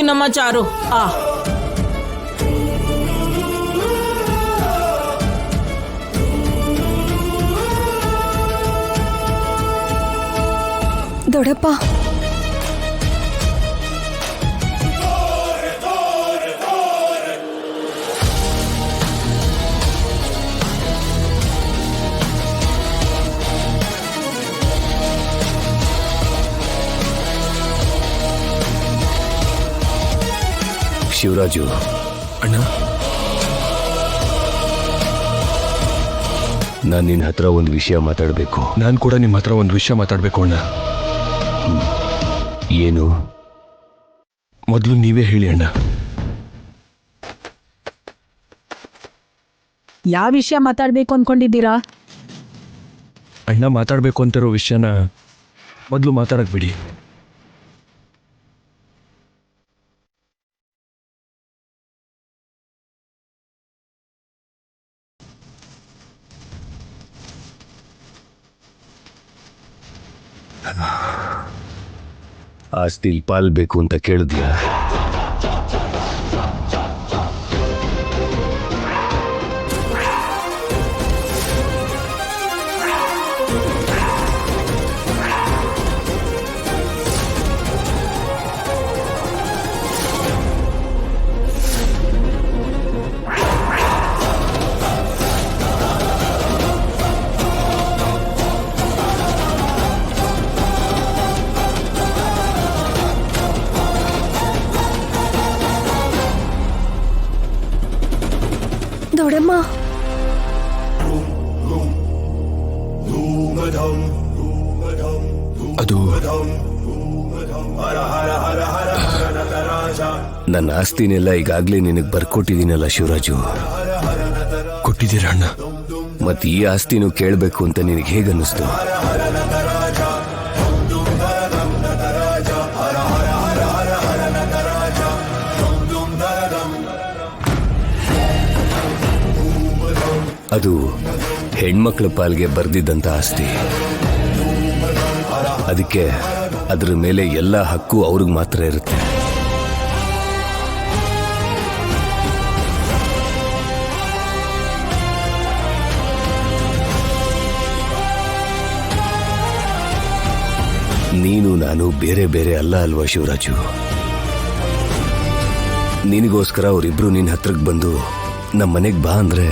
ನಮ್ಮ ಚಾರು. ದೊಡ್ಡಪ್ಪ, ಶಿವರಾಜು ಅಣ್ಣ, ನಾನು ನಿನ್ನ ಹತ್ರ ಒಂದು ವಿಷಯ ಮಾತಾಡಬೇಕು. ನಾನು ಕೂಡ ನಿಮ್ಮ ಹತ್ರ ಒಂದು ವಿಷಯ ಮಾತಾಡಬೇಕು ಅಣ್ಣ. ಏನು? ಮೊದಲು ನೀವೇ ಹೇಳಿ ಅಣ್ಣ. ಯಾವ ವಿಷಯ ಮಾತಾಡ್ಬೇಕು ಅನ್ಕೊಂಡಿದ್ದೀರಾ? ಅಣ್ಣ ಮಾತಾಡಬೇಕು ಅಂತಿರೋ ವಿಷಯನ ಮೊದಲು ಮಾತಾಡಕ್ ಬಿಡಿ. ಆಸ್ತಿಲ್ ಪಾಲ್ ಬೇಕು ಅಂತ ಕೇಳಿದ್ಯಾ? ದೊಡ್ಡಮ್ಮ, ಅದು ನನ್ನ ಆಸ್ತಿನೆಲ್ಲ ಈಗಾಗ್ಲೇ ನಿನಗೆ ಬರ್ಕೊಟ್ಟಿದ್ದೀನಲ್ಲ ಶಿವರಾಜು. ಕೊಟ್ಟಿದ್ದೀರಾ ಅಣ್ಣ? ಮತ್ತೆ ಈ ಆಸ್ತಿನೂ ಕೇಳಬೇಕು ಅಂತ ನಿನಗೆ ಹೇಗನ್ನಿಸ್ತು? ಅದು ಹೆಣ್ಮಕ್ಳ ಪಾಲ್ಗೆ ಬರ್ದಿದ್ದಂತ ಆಸ್ತಿ. ಅದಕ್ಕೆ ಅದ್ರ ಮೇಲೆ ಎಲ್ಲ ಹಕ್ಕು ಅವ್ರಿಗೆ ಮಾತ್ರ ಇರುತ್ತೆ. ನೀನು ನಾನು ಬೇರೆ ಬೇರೆ ಅಲ್ಲ ಅಲ್ವಾ ಶಿವರಾಜು? ನಿನಗೋಸ್ಕರ ಅವರಿಬ್ರು ನಿನ್ನ ಹತ್ರಕ್ಕೆ ಬಂದು ನಮ್ಮ ಮನೆಗೆ ಬಾ ಅಂದ್ರೆ